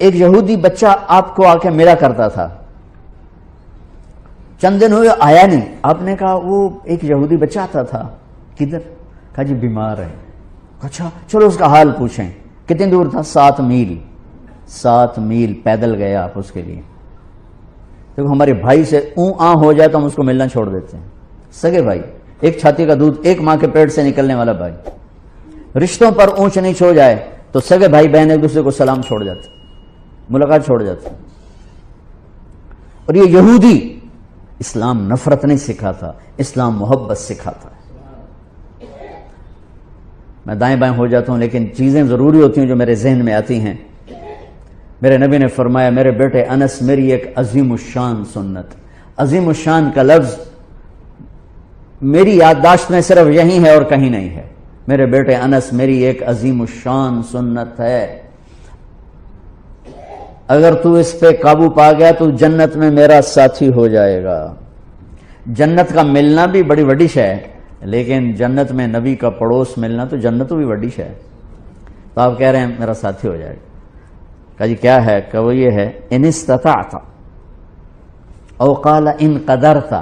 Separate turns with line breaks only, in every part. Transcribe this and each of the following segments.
ایک یہودی بچہ آپ کو آ کے ملا کرتا تھا، چند دن ہوئے آیا نہیں، آپ نے کہا وہ ایک یہودی بچہ آتا تھا، کدھر؟ کہا جی بیمار ہے۔ اچھا چلو اس کا حال پوچھیں۔ کتنی دور تھا؟ 7 میل، 7 میل پیدل گئے آپ اس کے لیے۔ دیکھو ہمارے بھائی سے ہو جائے تو ہم اس کو ملنا چھوڑ دیتے ہیں، سگے بھائی، ایک چھاتی کا دودھ، ایک ماں کے پیٹ سے نکلنے والا بھائی، رشتوں پر اونچ نیچ ہو جائے تو سگے بھائی بہن ایک دوسرے کو سلام چھوڑ جاتے، ملاقات چھوڑ جاتے۔ اور یہ یہودی اسلام نفرت نہیں سکھاتا، اسلام محبت سکھاتا ہے۔ میں دائیں بائیں ہو جاتا ہوں لیکن چیزیں ضروری ہوتی ہیں جو میرے ذہن میں آتی ہیں۔ میرے نبی نے فرمایا میرے بیٹے انس میری ایک عظیم الشان سنت، عظیم الشان کا لفظ میری یادداشت میں صرف یہی ہے اور کہیں نہیں ہے۔ میرے بیٹے انس میری ایک عظیم الشان سنت ہے، اگر تو اس پہ قابو پا گیا تو جنت میں میرا ساتھی ہو جائے گا۔ جنت کا ملنا بھی بڑی بڑی شے ہے، لیکن جنت میں نبی کا پڑوس ملنا تو جنت بھی بڑی شے ہے۔ تو آپ کہہ رہے ہیں میرا ساتھی ہو جائے گا۔ کہا جی کیا ہے؟ کہ وہ یہ ہے ان استطعت او قال ان قدرت۔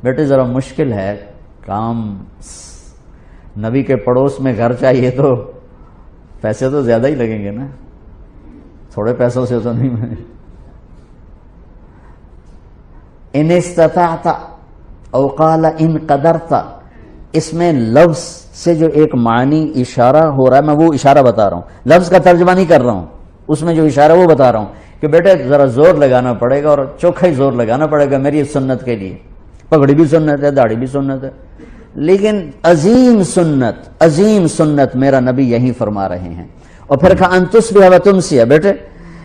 بیٹے ذرا مشکل ہے کام، نبی کے پڑوس میں گھر چاہیے تو پیسے تو زیادہ ہی لگیں گے نا، تھوڑے پیسوں سے تو نہیں بنے۔ ان استطعت او قال ان قدرت، اس میں لفظ سے جو ایک معنی اشارہ ہو رہا ہے، میں وہ اشارہ بتا رہا ہوں، لفظ کا ترجمہ نہیں کر رہا ہوں، اس میں جو اشارہ وہ بتا رہا ہوں کہ بیٹے ذرا زور لگانا پڑے گا اور چوکھا ہی زور لگانا پڑے گا میری سنت کے لیے۔ پگڑی بھی سنت ہے، داڑھی بھی سنت ہے، لیکن عظیم سنت میرا نبی یہی فرما رہے ہیں۔ اور پھر کہا انتس بھی ہوا تم سی ہے، بیٹے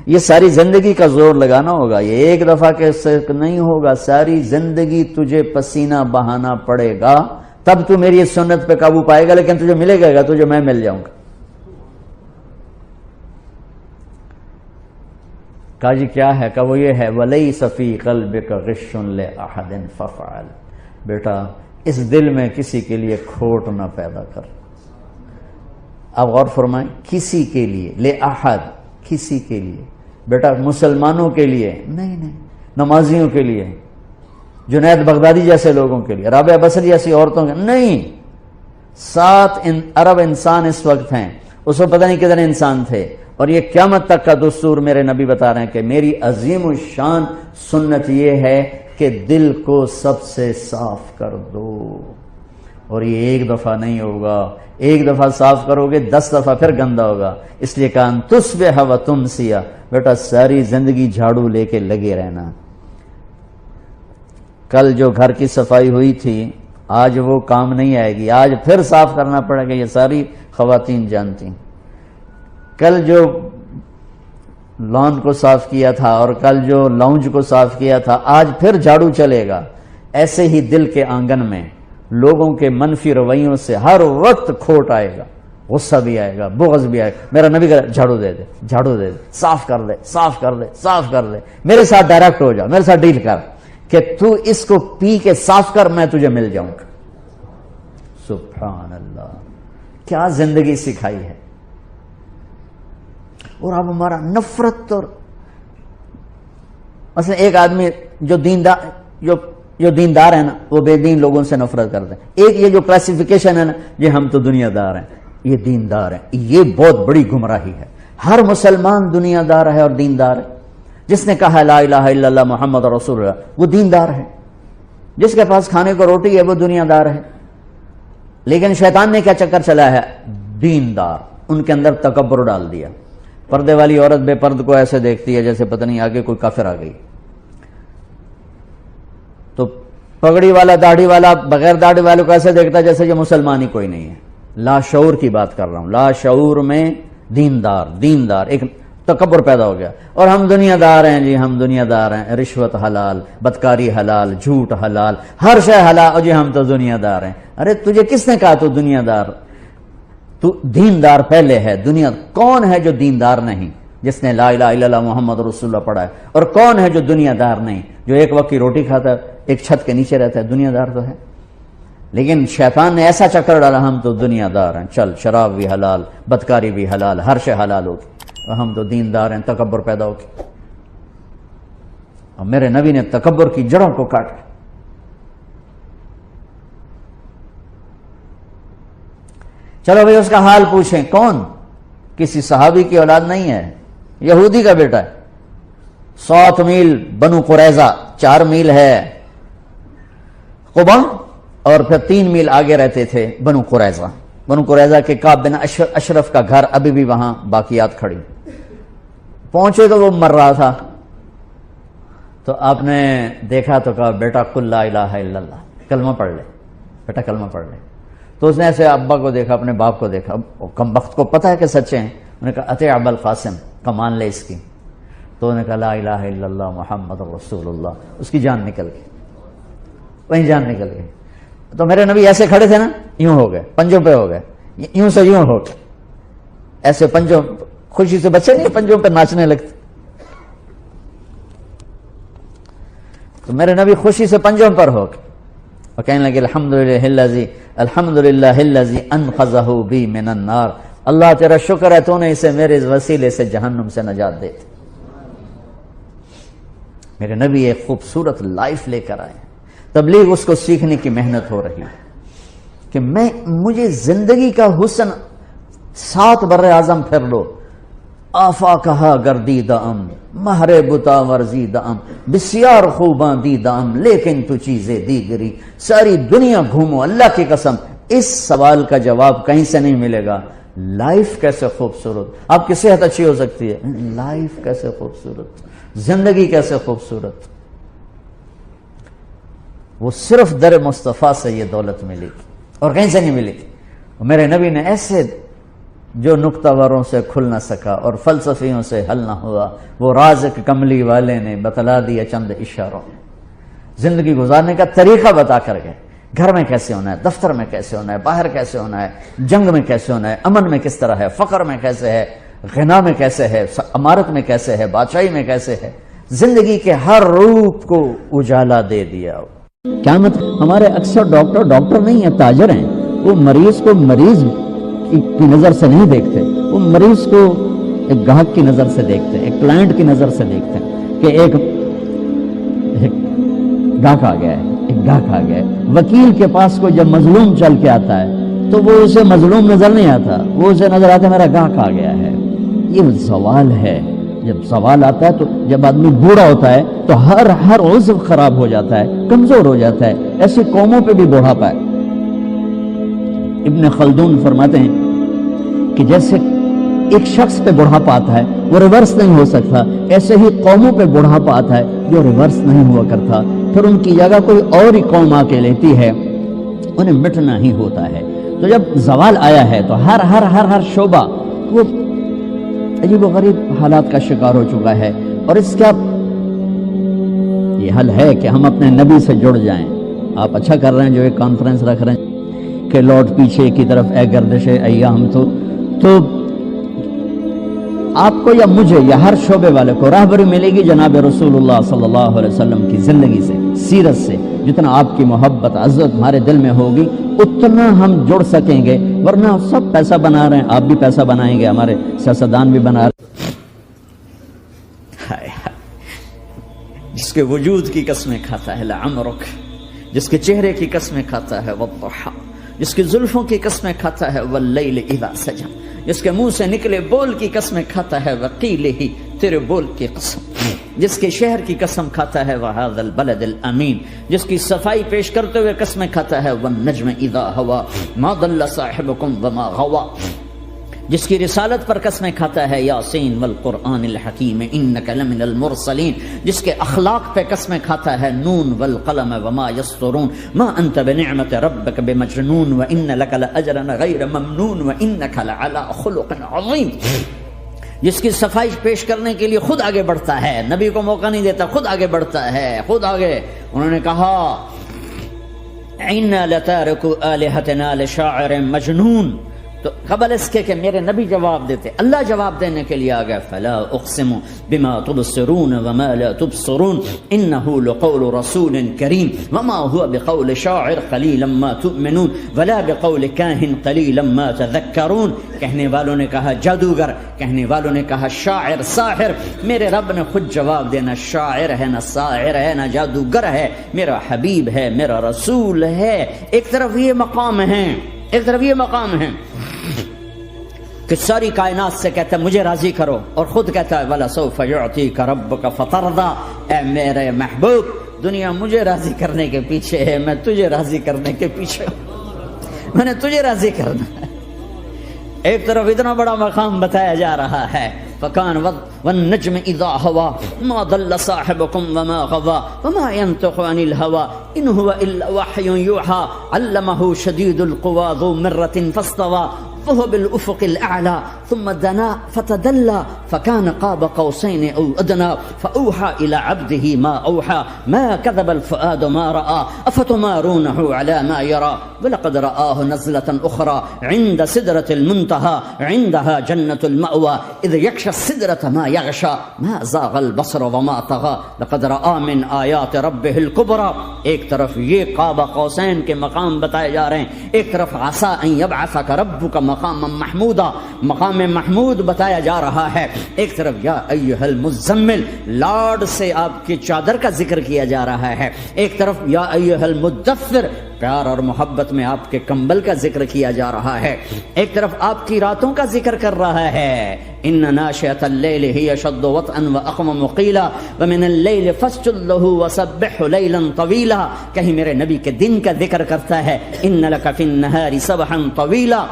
یہ ساری زندگی کا زور لگانا ہوگا، یہ ایک دفعہ کے نہیں ہوگا، ساری زندگی تجھے پسینہ بہانا پڑے گا، تب تو میری سنت پہ قابو پائے گا، لیکن تجھے ملے گا تجھے میں مل جاؤں گا۔ کہا جی کیا ہے؟ کہ وہ یہ ہے وَلَيْسَ فِي قَلْبِكَ غِشٌّ لِأَحَدٍ فَافْعَلْ۔ بیٹا اس دل میں کسی کے لیے کھوٹ نہ پیدا کر۔ آپ غور فرمائیں، کسی کے لیے، لِأَحَدٍ، کسی کے لیے، بیٹا مسلمانوں کے لیے نہیں، نمازیوں کے لیے، جنید بغدادی جیسے لوگوں کے لیے، رابعہ بصری جیسی عورتوں کے نہیں۔ 7 ارب انسان اس وقت ہیں، اس وقت پتہ نہیں کتنے انسان تھے، اور یہ قیامت تک کا دستور میرے نبی بتا رہے ہیں کہ میری عظیم الشان سنت یہ ہے کہ دل کو سب سے صاف کر دو، اور یہ ایک دفعہ نہیں ہوگا، ایک دفعہ صاف کرو گے 10 دفعہ پھر گندا ہوگا۔ اس لیے کہا تصبح وتمسی، بیٹا ساری زندگی جھاڑو لے کے لگے رہنا۔ کل جو گھر کی صفائی ہوئی تھی آج وہ کام نہیں آئے گی، آج پھر صاف کرنا پڑے گا، یہ ساری خواتین جانتی ہیں۔ کل جو لان کو صاف کیا تھا اور کل جو لاؤنج کو صاف کیا تھا آج پھر جھاڑو چلے گا۔ ایسے ہی دل کے آنگن میں لوگوں کے منفی رویوں سے ہر وقت کھوٹ آئے گا، غصہ بھی آئے گا، بغض بھی آئے گا۔ میرا نبی کہا جھاڑو دے دے، جھاڑو دے دے، صاف کر دے، صاف کر دے، صاف کر دے، میرے ساتھ ڈائریکٹ ہو جا، میرے ساتھ ڈیل کر کہ تو اس کو پی کے صاف کر، میں تجھے مل جاؤں گا۔ سبحان اللہ، کیا زندگی سکھائی ہے۔ اور اب ہمارا نفرت، اور مثلا ایک آدمی جو دیندار ہے نا وہ بے دین لوگوں سے نفرت کرتے ہیں۔ ایک یہ جو کلاسیفیکیشن ہے نا یہ ہم تو دنیا دار ہیں، یہ دیندار ہیں، یہ بہت بڑی گمراہی ہے۔ ہر مسلمان دنیا دار ہے اور دیندار ہے۔ جس نے کہا لا الہ الا اللہ محمد رسول اللہ وہ دیندار ہے، جس کے پاس کھانے کو روٹی ہے وہ دنیا دار ہے۔ لیکن شیطان نے کیا چکر چلا ہے؟ دیندار، ان کے اندر تکبر ڈال دیا۔ پردے والی عورت بے پرد کو ایسے دیکھتی ہے جیسے پتہ نہیں آگے کوئی کافر آ گئی، تو پگڑی والا داڑھی والا بغیر داڑھی والے کو ایسے دیکھتا ہے جیسے یہ مسلمان ہی کوئی نہیں ہے۔ لا شعور کی بات کر رہا ہوں، لا شعور میں دیندار ایک تکبر پیدا ہو گیا۔ اور ہم دنیا دار ہیں جی، ہم دنیا دار ہیں، رشوت حلال، بدکاری حلال، جھوٹ حلال، ہر شے حلال، اور جی ہم تو دنیا دار ہیں۔ ارے تجھے کس نے کہا تو دنیا دار؟ تو دیندار پہلے ہے۔ دنیا کون ہے جو دیندار نہیں؟ جس نے لا الہ الا اللہ محمد رسول اللہ پڑھا ہے۔ اور کون ہے جو دنیا دار نہیں؟ جو ایک وقت کی روٹی کھاتا ہے، ایک چھت کے نیچے رہتا ہے، دنیا دار تو ہے۔ لیکن شیطان نے ایسا چکر ڈالا ہم تو دنیا دار ہیں، چل شراب بھی حلال، بدکاری بھی حلال، ہر شے حلال ہوگی۔ اور ہم تو دیندار ہیں تکبر پیدا ہو کے. اور میرے نبی نے تکبر کی جڑوں کو کاٹا. چلو بھائی اس کا حال پوچھیں. کون؟ کسی صحابی کی اولاد نہیں ہے، یہودی کا بیٹا ہے. 7 میل بنو قریظہ، 4 میل ہے قبا، اور پھر 3 میل آگے رہتے تھے بنو قریظہ. بنو قریظہ کے کعب بن اشرف کا گھر ابھی بھی وہاں باقیات کھڑی. پہنچے تو وہ مر رہا تھا، تو آپ نے دیکھا تو کہا بیٹا قل لا الہ الا اللہ، کلمہ پڑھ لے بیٹا، کلمہ پڑھ لے. تو اس نے ایسے ابا کو دیکھا، اپنے باپ کو دیکھا، کم بخت کو پتہ ہے کہ سچے ہیں. انہوں نے کہا اطیع ابا القاسم، کمان لے اس کی. تو انہوں نے کہا لا الہ الا اللہ محمد رسول اللہ. اس کی جان نکل گئی، وہیں جان نکل گئی. تو میرے نبی ایسے کھڑے تھے نا، یوں ہو گئے، پنجوں پہ ہو گئے، یوں سے یوں ہو گئے، ایسے پنجوں. خوشی سے بچے نہیں پنجوں پہ ناچنے لگتے. تو میرے نبی خوشی سے پنجوں پر ہو گئے اور کہنے لگے الحمدللہ الذی انقذہ بی من النار. اللہ تیرا شکر ہے تو نے اسے میرے وسیلے سے جہنم سے نجات دے دی. میرے نبی ایک خوبصورت لائف لے کر آئے. تبلیغ اس کو سیکھنے کی محنت ہو رہی ہے کہ مجھے زندگی کا حسن 7 بر اعظم پھر لو. آفا کہا گردی دام مہر بتا ورزی دام بسیار خوباں دی دام لیکن تو چیزیں دیگری. ساری دنیا گھومو اللہ کی قسم اس سوال کا جواب کہیں سے نہیں ملے گا. لائف کیسے خوبصورت، آپ کی صحت اچھی ہو سکتی ہے، لائف کیسے خوبصورت، زندگی کیسے خوبصورت. وہ صرف در مصطفیٰ سے یہ دولت ملی تھی اور کہیں سے نہیں ملی تھی. میرے نبی نے ایسے جو نکتہ وروں سے کھل نہ سکا اور فلسفیوں سے حل نہ ہوا، وہ رازق کملی والے نے بتلا دیا چند اشاروں میں. زندگی گزارنے کا طریقہ بتا کر گئے. گھر میں کیسے ہونا ہے، دفتر میں کیسے ہونا ہے، باہر کیسے ہونا ہے، جنگ میں کیسے ہونا ہے، امن میں کس طرح ہے، فقر میں کیسے ہے، غنا میں کیسے ہے، امارت میں کیسے ہے، بادشاہی میں کیسے ہے. زندگی کے ہر روپ کو اجالا دے دیا. کیا مطلب؟ ہمارے اکثر ڈاکٹر نہیں ہیں، تاجر ہیں. وہ مریض کو مریض کی نظر سے نہیں دیکھتے، وہ مریض کو ایک گاہک کی نظر سے دیکھتے ہیں، ایک کلائنٹ کی نظر سے دیکھتے ہیں کہ ایک گاہک آ گیا ہے، ایک گاہک آ گیا ہے. وکیل کے پاس کو جب مظلوم چل کے آتا ہے تو وہ اسے مظلوم نظر نہیں آتا، وہ اسے نظر آتا ہے میرا گاہک آ گیا ہے. یہ زوال ہے. جب زوال آتا ہے تو جب آدمی بوڑھا ہوتا ہے تو ہر عضو خراب ہو جاتا ہے، کمزور ہو جاتا ہے. ایسی قوموں پہ بھی بوڑھاپا ہے. ابن خلدون فرماتے ہیں کہ جیسے ایک شخص پہ بڑھاپا آتا ہے وہ ریورس نہیں ہو سکتا، ایسے ہی قوموں پہ بڑھاپا آتا ہے جو ریورس نہیں ہوا کرتا. پھر ان کی جگہ کوئی اور ہی قوم آ کے لیتی ہے، انہیں مٹنا ہی ہوتا ہے. تو جب زوال آیا ہے تو ہر شعبہ وہ عجیب و غریب حالات کا شکار ہو چکا ہے. اور اس کا یہ حل ہے کہ ہم اپنے نبی سے جڑ جائیں. آپ اچھا کر رہے ہیں جو ایک کانفرنس رکھ رہے ہیں کہ لوٹ پیچھے کی طرف اے گردش ایام. تو آپ کو یا مجھے یا ہر شعبے والے کو راہبری ملے گی جناب رسول اللہ صلی اللہ علیہ وسلم کی زندگی سے، سیرت سے. جتنا آپ کی محبت عزت ہمارے دل میں ہوگی اتنا ہم جڑ سکیں گے. ورنہ سب پیسہ بنا رہے ہیں، آپ بھی پیسہ بنائیں گے، ہمارے سیاستدان بھی بنا رہے ہیں. جس کے وجود کی قسمیں کھاتا ہے لعمرک، جس کے چہرے کی قسمیں کھاتا ہے والضحى، جس کی زلفوں کی قسمیں کھاتا ہے واللیل اذا سجى، جس کے منہ سے نکلے بول کی قسمیں کھاتا ہے وقیلہ، تیرے بول کی قسم، جس کے شہر کی قسم کھاتا ہے وہذا البلد الامین، جس کی صفائی پیش کرتے ہوئے قسمیں کھاتا ہے والنجم اذا هوى ما ضل صاحبكم وما غوى، جس کی رسالت پر قسمیں کھاتا ہے یاسین والقرآن الحکیم انک لمن المرسلین، جس کے اخلاق پہ قسمیں کھاتا ہے نون والقلم وما یسطرون ما انت بنعمت ربک بمجنون وان لک لاجرا غیر ممنون وانک لعلی خلق عظیم، جس کی صفائی پیش کرنے کے لیے خود آگے بڑھتا ہے، نبی کو موقع نہیں دیتا، خود آگے بڑھتا ہے، خود آگے. انہوں نے کہا انا لتارکو آلہتنا لشاعر مجنون، تو قبل اس کے کہ میرے نبی جواب دیتے، اللہ جواب دینے کے لیے آ گیا، فلا اقسم بما تبصرون وما لا تبصرون انه لقول رسول کریم وما هو بقول شاعر قلیلا ما تؤمنون ولا بقول کاہن قلیلا ما تذکرون. کہنے والوں نے کہا جادوگر، کہنے والوں نے کہا شاعر، ساحر. میرے رب نے خود جواب دینا، شاعر ہے نہ ساحر ہے نہ جادوگر ہے، میرا حبیب ہے، میرا رسول ہے. ایک طرف یہ مقام ہے، ایک طرف یہ مقام ہے کہ ساری کائنات سے کہتا ہے مجھے راضی کرو، اور خود کہتا ہے وَلَسَوْفَ يُعْطِيكَ رَبُّكَ فَتَرْضَىٰ، اے میرے محبوب دنیا مجھے راضی کرنے کے پیچھے ہے، میں تجھے راضی کرنے کے پیچھے ہوں، میں نے تجھے راضی کرنا ہے. ایک طرف اتنا بڑا مقام بتایا جا رہا ہے، فَكَانَ وَالنَّجْمِ إِذَا هَوَىٰ مَا ضَلَّ صَاحِبُكُمْ وَمَا غَوَىٰ وَمَا يَنطِقُ عَنِ الْهَوَىٰ إِنْ هُوَ إِلَّا وَحْيٌ يُوحَىٰ عَلَّمَهُ شَدِيدُ الْقُوَىٰ ذُو مِرَّةٍ فَاسْتَوَىٰ وهو بالأفق الأعلى ثم دنا فتدلى فكان قاب قوسين أو أدنى فأوحى إلى عبده ما أوحى ما كذب الفؤاد ما رأى أفتمارونه على ما يرى ولقد رآه نزلة أخرى عند سدرة المنتهى عندها جنة المأوى إذ يغشى السدرة ما يغشى ما زاغ البصر وما طغى لقد رأى من آيات ربه الكبرى. ایک طرف یہ قاب قوسین کے مقام بتائے جا رہے ہیں، ایک طرف عسى أن يبعثك ربك مقام محمودا، مقام محمود بتایا جا رہا ہے. ایک طرف یا ایھا المزمل، لارڈ سے آپ کی چادر کا ذکر کیا جا رہا ہے. ایک طرف یا ایھا المدثر، پیار اور محبت میں آپ کے کمبل کا ذکر کیا جا رہا ہے. ایک طرف آپ کی راتوں کا ذکر کر رہا ہے، ان ناشئۃ اللیل ہی اشد وطئا واقوم قیلا ومن اللیل فاسجد لہ وسبحہ لیلا طویلا. کہیں میرے نبی کے دن کا ذکر کرتا ہے، ان لک فی النہار سبحا طویلا.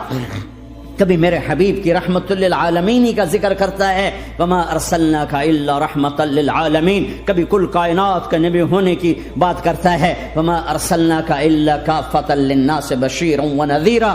کبھی میرے حبیب کی رحمت للعالمین کا ذکر کرتا ہے، وما ارسلناک الا رحمۃ للعالمین. کبھی کل کائنات کا نبی ہونے کی بات کرتا ہے، وما ارسلناک الا کافۃ للناس بشیرا ونذیرا.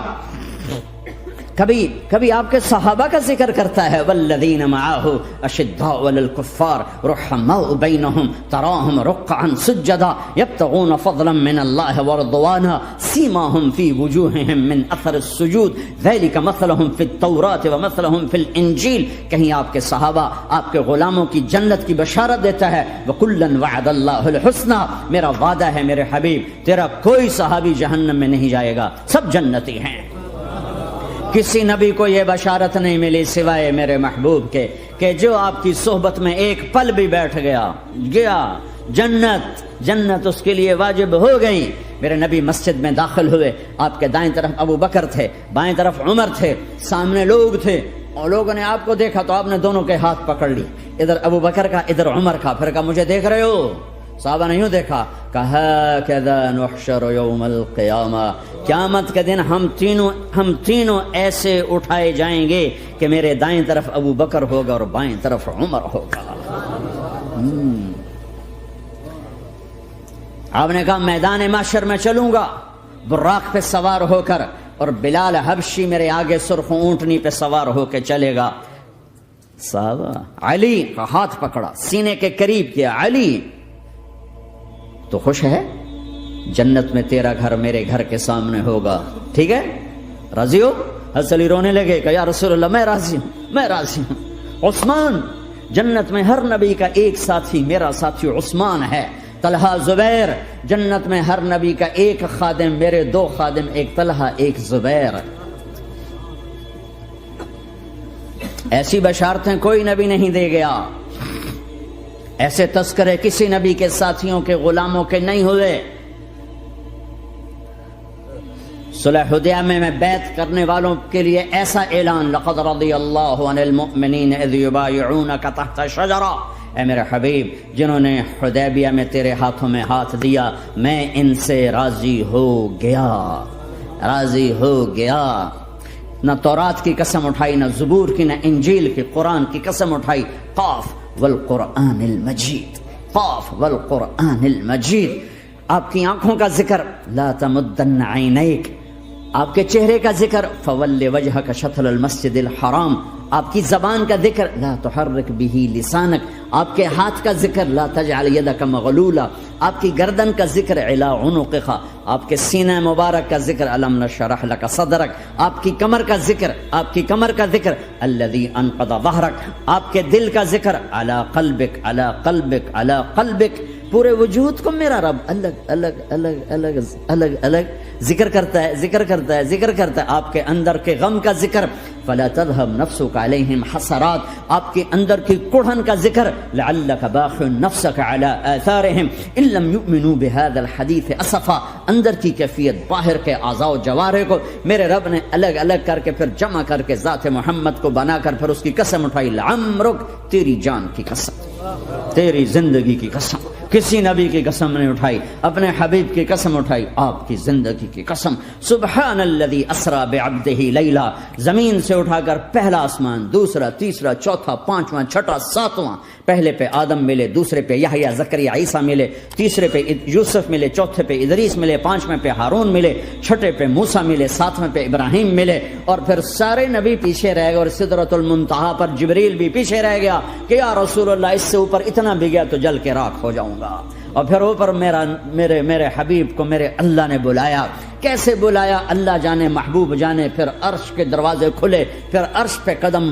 کبھی آپ کے صحابہ کا ذکر کرتا ہے، والذین معہ اشداء علی الکفار رحماء بینہم تراہم رکعا سجدا یبتغون فضلا من اللہ ورضوانا سیماہم فی وجوہہم من اثر السجود ذلک مثلہم فی التوراۃ ومثلہم فی الانجیل. کہیں آپ کے صحابہ آپ کے غلاموں کی جنت کی بشارت دیتا ہے، وکلا وعد اللہ الحسنی، میرا وعدہ ہے میرے حبیب تیرا کوئی صحابی جہنم میں نہیں جائے گا، سب جنتی ہیں. کسی نبی کو یہ بشارت نہیں ملی سوائے میرے محبوب کے کہ جو آپ کی صحبت میں ایک پل بھی بیٹھ گیا جنت اس کے لیے واجب ہو گئی. میرے نبی مسجد میں داخل ہوئے، آپ کے دائیں طرف ابو بکر تھے، بائیں طرف عمر تھے، سامنے لوگ تھے، اور لوگوں نے آپ کو دیکھا تو آپ نے دونوں کے ہاتھ پکڑ لی، ادھر ابو بکر کا ادھر عمر کا. پھر کہا مجھے دیکھ رہے ہو؟ صحابہ نے یوں دیکھا، کہا کذا نحشر یوم القیامہ، قیامت کے دن ہم تینوں ایسے اٹھائے جائیں گے کہ میرے دائیں طرف ابو بکر ہوگا اور بائیں طرف عمر ہوگا. آپ نے کہا میدان محشر میں چلوں گا براق پہ سوار ہو کر، اور بلال حبشی میرے آگے سرخ اونٹنی پہ سوار ہو کے چلے گا. صحابہ علی کا ہاتھ پکڑا، سینے کے قریب کیا، علی تو خوش ہے؟ جنت میں تیرا گھر میرے گھر کے سامنے ہوگا، ٹھیک ہے؟ راضی ہو؟ حضرت علی رونے لگے کہ یا رسول اللہ میں راضی ہوں. عثمان، جنت میں ہر نبی کا ایک ساتھی میرا ساتھی عثمان ہے. طلحہ، زبیر، جنت میں ہر نبی کا ایک خادم میرے دو خادم، ایک طلحہ ایک زبیر. ایسی بشارتیں کوئی نبی نہیں دے گیا، ایسے تذکرے کسی نبی کے ساتھیوں کے غلاموں کے نہیں ہوئے. صلح حدیبیہ میں بیعت کرنے والوں کے لیے ایسا اعلان، لقد رضی اللہ عن المؤمنین اذ یبایعونک تحت شجرہ، اے میرے حبیب جنہوں نے حدیبیہ میں تیرے ہاتھوں میں ہاتھ دیا میں ان سے راضی ہو گیا. نہ تورات کی قسم اٹھائی، نہ زبور کی، نہ انجیل کی، قرآن کی قسم اٹھائی. قاف والقرآن المجید، قاف والقرآن المجید. آپ کی آنکھوں کا ذکر، لا تمدن عینیک. آپ کے چہرے کا ذکر، فول وجہک شطر المسجد الحرام. آپ کی زبان کا ذکر، لا تحرک بہ لسانک.
آپ کے ہاتھ کا ذکر لا تجعل یدک مغلولا، آپ کی گردن کا ذکر علی عنقک، آپ کے سینہ مبارک کا ذکر الم نشرح لک صدرک، آپ کی کمر کا ذکر، آپ کی کمر کا ذکر الذی انقض ظہرک، آپ کے دل کا ذکر علی قلبک علی قلبک علی قلبک، پورے وجود کو میرا رب الگ الگ الگ الگ الگ الگ ذکر کرتا ہے، ذکر کرتا ہے، ذکر کرتا ہے، آپ کے اندر کے غم کا ذکر فلا تذهب نفسك عليهم حسرات، آپ کے اندر کی کڑھن کا ذکر لعلك باخع نفسك على آثارهم ان لم يؤمنوا بهذا الحديث اسفا، اندر کی کیفیت باہر کے اعضاء و جوارح کو میرے رب نے الگ الگ کر کے پھر جمع کر کے ذات محمد کو بنا کر پھر اس کی قسم اٹھائی، لعمرک، تیری جان کی قسم، تیری زندگی کی قسم، کسی نبی کی قسم نہیں اٹھائی، اپنے حبیب کی قسم اٹھائی، آپ کی زندگی کی قسم، سبحان الذی اسری بعبدہ لیلا، زمین سے اٹھا کر پہلا آسمان، دوسرا، تیسرا، چوتھا، پانچواں، چھٹا، ساتواں، پہلے پہ آدم ملے، دوسرے پہ یحییٰ، زکریا، عیسیٰ ملے، تیسرے پہ یوسف ملے، چوتھے پہ ادریس ملے، پانچویں پہ ہارون ملے، چھٹے پہ موسیٰ ملے، ساتویں پہ ابراہیم ملے، اور پھر سارے نبی پیچھے رہ گئے، اور سدرۃ المنتہا پر جبریل بھی پیچھے رہ گیا کہ یا رسول اللہ اس سے اوپر اتنا بھی گیا تو جل کے راکھ ہو جاؤں گا، اور پھر اوپر میرے حبیب کو میرے اللہ نے بلایا، کیسے بلایا اللہ جانے، محبوب جانے، پھر عرش کے دروازے کھلے، پھر عرش پہ قدم،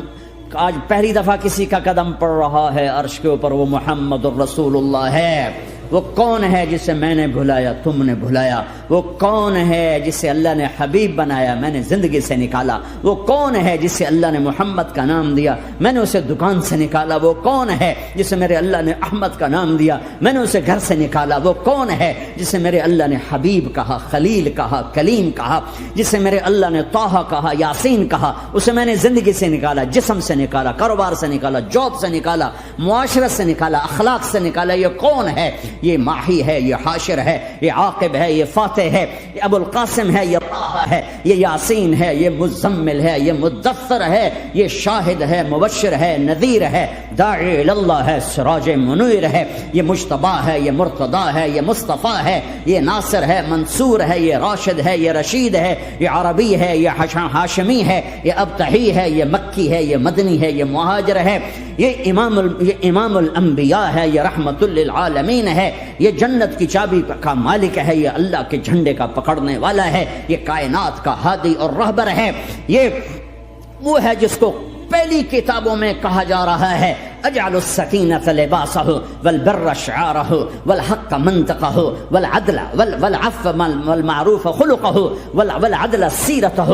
آج پہلی دفعہ کسی کا قدم پڑ رہا ہے عرش کے اوپر، وہ محمد الرسول اللہ ہے۔ وہ کون ہے جسے میں نے بھلایا تم نے بھلایا؟ وہ کون ہے جسے اللہ نے حبیب بنایا میں نے زندگی سے نکالا؟ وہ کون ہے جسے اللہ نے محمد کا نام دیا میں نے اسے دکان سے نکالا؟ وہ کون ہے جسے میرے اللہ نے احمد کا نام دیا میں نے اسے گھر سے نکالا؟ وہ کون ہے جسے میرے اللہ نے حبیب کہا، خلیل کہا، کلیم کہا، جسے میرے اللہ نے طٰہٰ کہا، یاسین کہا؟ اسے میں نے زندگی سے نکالا، جسم سے نکالا، کاروبار سے نکالا، جاب سے نکالا، معاشرت سے نکالا، اخلاق سے نکالا۔ یہ کون ہے؟ یہ ماہی ہے، یہ حاشر ہے، یہ عاقب ہے، یہ فاتح ہے، یہ ابو القاسم ہے، یہ طٰہٰ ہے، یہ یاسین ہے، یہ مزمل ہے، یہ مدثر ہے، یہ شاہد ہے، مبشر ہے، نذیر ہے، داعی اللہ ہے، سراج منیر ہے، یہ مجتبیٰ ہے، یہ مرتضیٰ ہے، یہ مصطفیٰ ہے، یہ ناصر ہے، منصور ہے، یہ راشد ہے، یہ رشید ہے، یہ عربی ہے، یہ ہاشمی ہے، یہ ابتحی ہے، یہ مکی ہے، یہ مدنی ہے، یہ مہاجر ہے، یہ امام الانبیاء ہے، یہ رحمت للعالمین ہے، یہ جنت کی چابی کا مالک ہے، یہ اللہ کے جھنڈے کا پکڑنے والا ہے، یہ کائنات کا ہادی اور رہبر ہے، یہ وہ ہے جس کو پہلی کتابوں میں کہا جا رہا ہے اجعل السکینۃ لباسہ والبر شعارہ والحق منطقہ والعدل والعفو والمعروف خلقہ والعدل سیرتہ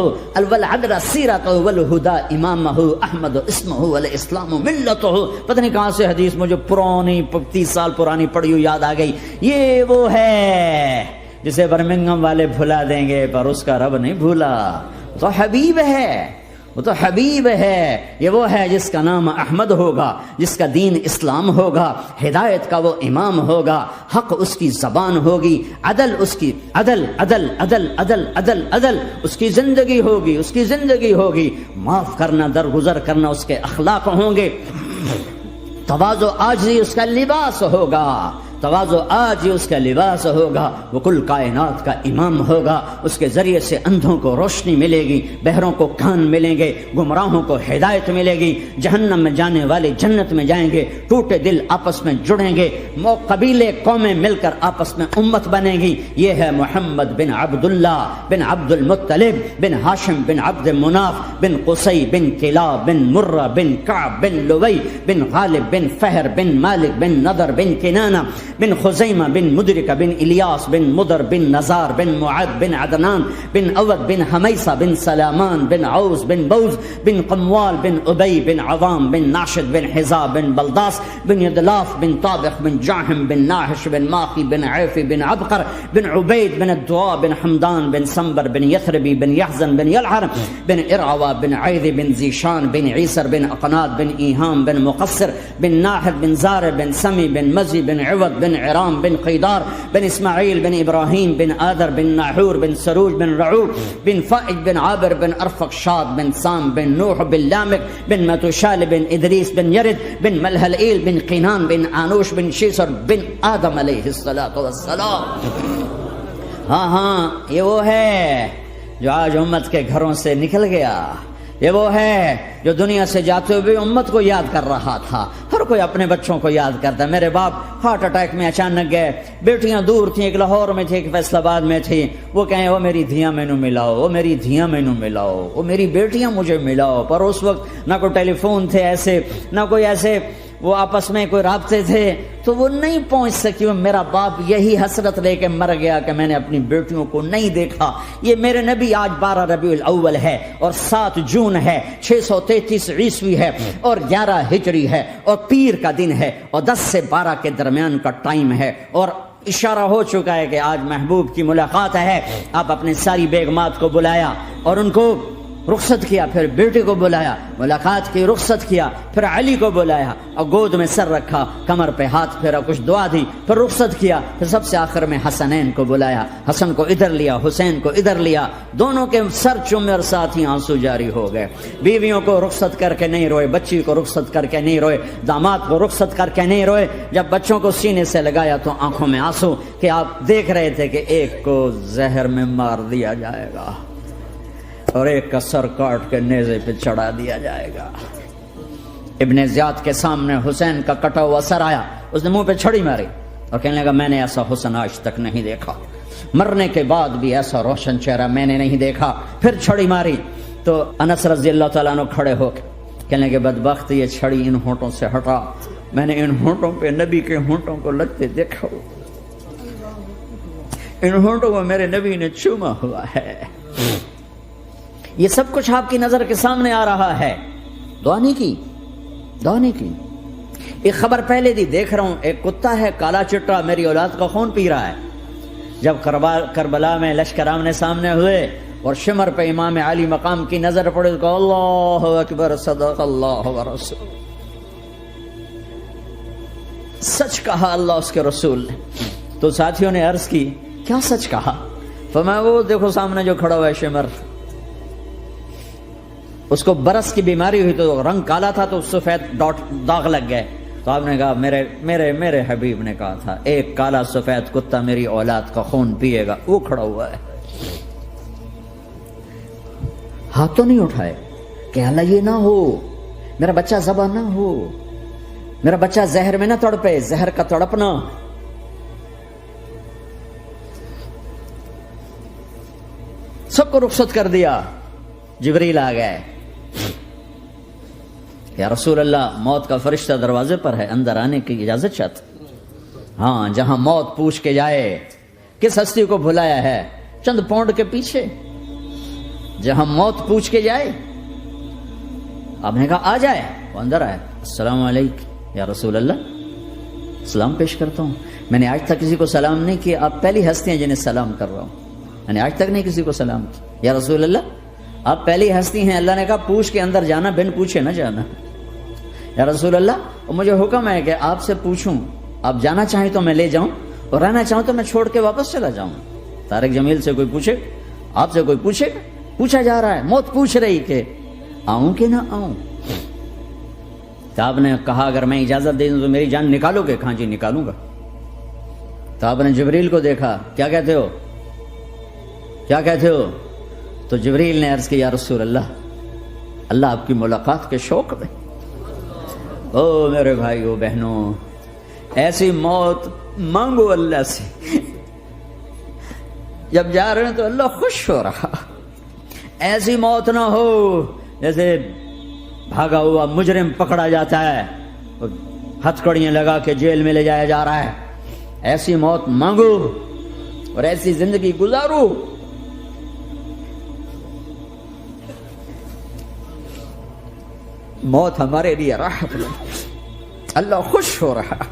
والہدى امامہ احمد اسمہ والاسلام ملتہ۔ پتہ نہیں کہاں سے حدیث مجھے پرانی 30 سال پرانی پڑھی ہوئی یاد آ گئی۔ یہ وہ ہے جسے برمنگھم والے بھلا دیں گے پر اس کا رب نہیں بھولا، تو حبیب ہے، وہ تو حبیب ہے۔ یہ وہ ہے جس کا نام احمد ہوگا، جس کا دین اسلام ہوگا، ہدایت کا وہ امام ہوگا، حق اس کی زبان ہوگی، عدل اس کی عدل عدل عدل عدل عدل عدل اس کی زندگی ہوگی، اس کی زندگی ہوگی، معاف کرنا، درگزر کرنا اس کے اخلاق ہوں گے، تواضع عاجزی اس کا لباس ہوگا، تواضع آج اس کا لباس ہوگا، وہ کل کائنات کا امام ہوگا، اس کے ذریعے سے اندھوں کو روشنی ملے گی، بہروں کو کان ملیں گے، گمراہوں کو ہدایت ملے گی، جہنم میں جانے والے جنت میں جائیں گے، ٹوٹے دل آپس میں جڑیں گے، قبیلے قومیں مل کر آپس میں امت بنے گی۔ یہ ہے محمد بن عبداللہ بن عبد المطلب بن ہاشم بن عبد مناف بن قصی بن کلاب بن مرہ بن کعب بن لوی بن غالب بن فہر بن مالک بن نضر بن کنانہ بن خزیمہ بن مدرکہ بن الیاس بن مدر بن نزار بن معد بن عدنان بن اود بن حمیسہ بن سلامان بن عوز بن بوز بن قموال بن ابی بن عوام بن ناشد بن حزا بن بلداس بن یدلاف بن طابق بن جاہم بن ناحش بن ماخی بن عیفی بن عبقر بن عبید بن الدعاء بن حمدان بن سنبر بن یثربی بن یحزن بن یلحر بن ارعوا بن عیذ بن زیشان بن عیسر بن اقناد بن ایہام بن مقصر بن ناحد بن زار بن سمی بن مزی بن عوض بن عرام بن قیدار بن اسماعیل بن ابراہیم بن آدر بن ناحور بن سروج بن رعوب بن فائد بن عابر بن ارفقشاد بن سام بن نوح بن لامک بن متوشال بن ادریس بن یرد بن ملہلئیل بن قینان بن آنوش بن شیسر بن آدم علیہ السلام۔ ہاں یہ وہ ہے جو آج امت کے گھروں سے نکل گیا، یہ وہ ہے جو دنیا سے جاتے ہوئے امت کو یاد کر رہا تھا. ہر کوئی اپنے بچوں کو یاد کرتا ہے. میرے باپ ہارٹ اٹیک میں اچانک گئے, بیٹیاں دور تھیں, ایک لاہور میں تھی, ایک فیصل آباد میں تھی. وہ کہیں وہ میری دھیاں مینوں ملاؤ, وہ میری دھیاں مینوں ملاؤ, وہ میری بیٹیاں مجھے ملاؤ. پر اس وقت نہ کوئی ٹیلی فون تھے ایسے, نہ کوئی ایسے وہ آپس میں کوئی رابطے تھے, تو وہ نہیں پہنچ سکی. میرا باپ یہی حسرت لے کے مر گیا کہ میں نے اپنی بیٹیوں کو نہیں دیکھا. یہ میرے نبی آج 12 ربیع الاول ہے اور 7 جون ہے, 633 عیسوی ہے اور 11 ہجری ہے اور پیر کا دن ہے اور 10 سے 12 کے درمیان کا ٹائم ہے, اور اشارہ ہو چکا ہے کہ آج محبوب کی ملاقات ہے. آپ اپنے ساری بیگمات کو بلایا اور ان کو رخصت کیا, پھر بیٹے کو بلایا, ملاقات کی, رخصت کیا, پھر علی کو بلایا اور گود میں سر رکھا, کمر پہ ہاتھ پھیرا, کچھ دعا دی, پھر رخصت کیا, پھر سب سے آخر میں حسنین کو بلایا. حسن کو ادھر لیا, حسین کو ادھر لیا, دونوں کے سر چومے اور ساتھ ہی آنسو جاری ہو گئے. بیویوں کو رخصت کر کے نہیں روئے, بچی کو رخصت کر کے نہیں روئے, داماد کو رخصت کر کے نہیں روئے. جب بچوں کو سینے سے لگایا تو آنکھوں میں آنسو, کہ آپ دیکھ رہے تھے کہ ایک کو زہر میں مار دیا جائے گا اور ایک کا سر کاٹ کے نیزے پہ چڑھا دیا جائے گا. ابن زیاد کے سامنے حسین کا کٹا ہوا سر آیا, اس نے منہ پہ چھڑی ماری اور کہنے لگا میں نے ایسا حسن آج تک نہیں دیکھا, مرنے کے بعد بھی ایسا روشن چہرہ میں نے نہیں دیکھا. پھر چھڑی ماری تو انس رضی اللہ تعالیٰ عنہ کھڑے ہو کے کہنے لگے بدبخت, یہ چھڑی ان ہونٹوں سے ہٹا, میں نے ان ہونٹوں پہ نبی کے ہونٹوں کو لگتے دیکھا, ان ہونٹوں کو میرے نبی نے چوما ہوا ہے. یہ سب کچھ آپ کی نظر کے سامنے آ رہا ہے. دعا نہیں کی, دعا نہیں کی. ایک خبر پہلے دی دیکھ رہا ہوں, ایک کتا ہے کالا چٹا میری اولاد کا خون پی رہا ہے. جب کربلا میں لشکر آمنے سامنے ہوئے اور شمر پہ امام علی مقام کی نظر پڑے تو اللہ اکبر, صدق اللہ ورسول, سچ کہا اللہ اس کے رسول نے. تو ساتھیوں نے عرض کی کیا سچ کہا؟ فرمایا وہ دیکھو سامنے جو کھڑا ہوا ہے شمر, اس کو برس کی بیماری ہوئی تو رنگ کالا تھا تو سفید داغ لگ گئے. تو آپ نے کہا میرے حبیب نے کہا تھا ایک کالا سفید کتا میری اولاد کا خون پیے گا, وہ کھڑا ہوا ہے. ہاتھ تو نہیں اٹھائے کہ اللہ یہ نہ ہو, میرا بچہ ذبح نہ ہو, میرا بچہ زہر میں نہ تڑپے, زہر کا تڑپنا. سب کو رخصت کر دیا. جبریل آ گئے, یا رسول اللہ موت کا فرشتہ دروازے پر ہے, اندر آنے کی اجازت چاہتا. ہاں, جہاں موت پوچھ کے جائے کس ہستی کو بھلایا ہے, چند پونڈ کے پیچھے, جہاں موت پوچھ کے جائے. آپ نے کہا آ جائے, وہ اندر آئے. السلام علیکم یا رسول اللہ, سلام پیش کرتا ہوں. میں نے آج تک کسی کو سلام نہیں کیا, آپ پہلی ہستی ہیں جنہیں سلام کر رہا ہوں. میں نے آج تک نہیں کسی کو سلام کیا. یا رسول اللہ آپ پہلی ہستی ہیں, اللہ نے کہا پوچھ کے اندر جانا, بن پوچھے نہ جانا. یا رسول اللہ مجھے حکم ہے کہ آپ سے پوچھوں, آپ جانا چاہیں تو میں لے جاؤں اور رہنا چاہوں تو میں چھوڑ کے واپس چلا جاؤں. طارق جمیل سے کوئی پوچھے, آپ سے کوئی پوچھے, پوچھا جا رہا ہے, موت پوچھ رہی کہ آؤں کہ نہ آؤں. تو آپ نے کہا اگر میں اجازت دے دوں تو میری جان نکالو گے؟ کہاں جی نکالوں گا. تو آپ نے جبریل کو دیکھا, کیا کہتے ہو, کیا کہتے ہو؟ تو جبریل نے عرض کیا یا رسول اللہ, اللہ آپ کی ملاقات کے شوق میں. او میرے بھائیو بہنوں, ایسی موت مانگو اللہ سے. جب جا رہے ہیں تو اللہ خوش ہو رہا. ایسی موت نہ ہو جیسے بھاگا ہوا مجرم پکڑا جاتا ہے, ہتھکڑیاں لگا کے جیل میں لے جایا جا رہا ہے. ایسی موت مانگو اور ایسی زندگی گزارو. موت ہمارے لیے راحت, اللہ خوش ہو رہا.